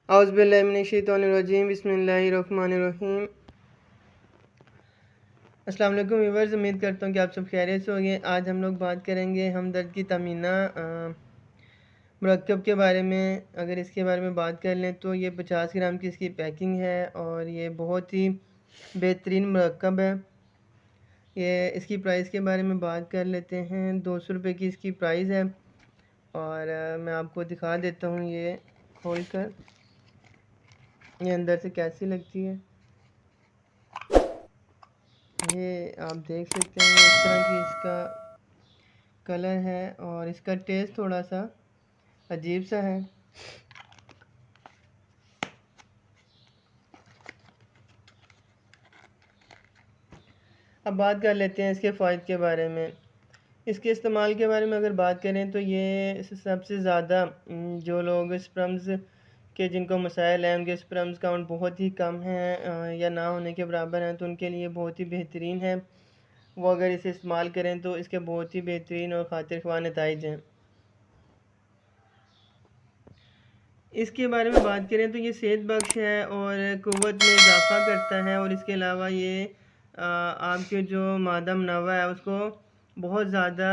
اعوذ باللہ من الشیطان الرجیم، بسم اللہ الرحمن الرحیم۔ السلام علیکم ویورز، امید کرتا ہوں کہ آپ سب خیریت سے ہوں گے۔ آج ہم لوگ بات کریں گے ہمدرد کی تمینہ مرکب کے بارے میں۔ اگر اس کے بارے میں بات کر لیں تو یہ 50 گرام کی اس کی پیکنگ ہے اور یہ بہت ہی بہترین مرکب ہے۔ یہ اس کی پرائس کے بارے میں بات کر لیتے ہیں۔ 200 روپے کی اس کی پرائس ہے اور میں آپ کو دکھا دیتا ہوں یہ کھول کر، یہ اندر سے کیسی لگتی ہے۔ یہ آپ دیکھ سکتے ہیں اس طرح کی اس کا کلر ہے اور اس کا ٹیسٹ تھوڑا سا عجیب سا ہے۔ اب بات کر لیتے ہیں اس کے فوائد کے بارے میں۔ اس کے استعمال کے بارے میں اگر بات کریں تو یہ سب سے زیادہ جو لوگ اسپرمز کہ جن کو مسائل ہیں، ان کے اسپرمز کاؤنٹ بہت ہی کم ہیں یا نہ ہونے کے برابر ہیں، تو ان کے لیے بہت ہی بہترین ہے۔ وہ اگر اسے استعمال کریں تو اس کے بہت ہی بہترین اور خاطر خواہ نتائج ہیں۔ اس کے بارے میں بات کریں تو یہ صحت بخش ہے اور قوت میں اضافہ کرتا ہے، اور اس کے علاوہ یہ آپ کے جو مادہ منوع ہے اس کو بہت زیادہ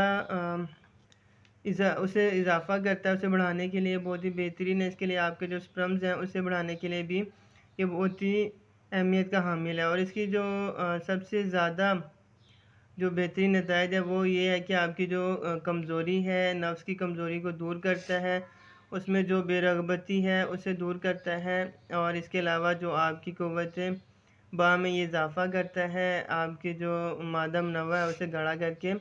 اسے اضافہ کرتا ہے، اسے بڑھانے کے لیے بہت ہی بہترین ہے۔ اس کے لیے آپ کے جو اسپرمز ہیں اسے بڑھانے کے لیے بھی یہ بہت ہی اہمیت کا حامل ہے۔ اور اس کی جو سب سے زیادہ جو بہترین نتائج ہے وہ یہ ہے کہ آپ کی جو کمزوری ہے، نفس کی کمزوری کو دور کرتا ہے، اس میں جو بے رغبتی ہے اسے دور کرتا ہے، اور اس کے علاوہ جو آپ کی قوت با میں یہ اضافہ کرتا ہے، آپ کی جو مادہ منوع ہے اسے گاڑھا کر کے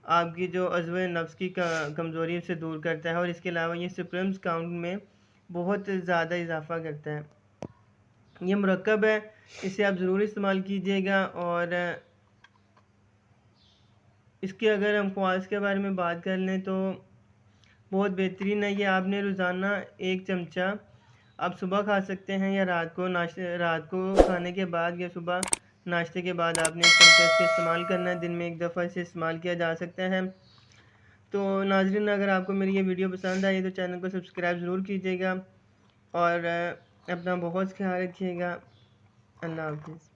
آپ کی جو عضو نفس کی کمزوری سے دور کرتا ہے، اور اس کے علاوہ یہ سپرمز کاؤنٹ میں بہت زیادہ اضافہ کرتا ہے۔ یہ مرکب ہے، اسے آپ ضرور استعمال کیجیے گا۔ اور اس کے اگر ہم خواص کے بارے میں بات کر لیں تو بہت بہترین ہے۔ یہ آپ نے روزانہ 1 چمچہ آپ صبح کھا سکتے ہیں یا رات کو کھانے کے بعد یا صبح ناشتے کے بعد آپ نے 1 چمچہ اس کا استعمال کرنا ہے۔ دن میں 1 دفعہ اسے استعمال کیا جا سکتا ہے۔ تو ناظرین، اگر آپ کو میری یہ ویڈیو پسند آئی تو چینل کو سبسکرائب ضرور کیجیے گا اور اپنا بہت خیال رکھیے گا۔ اللہ حافظ۔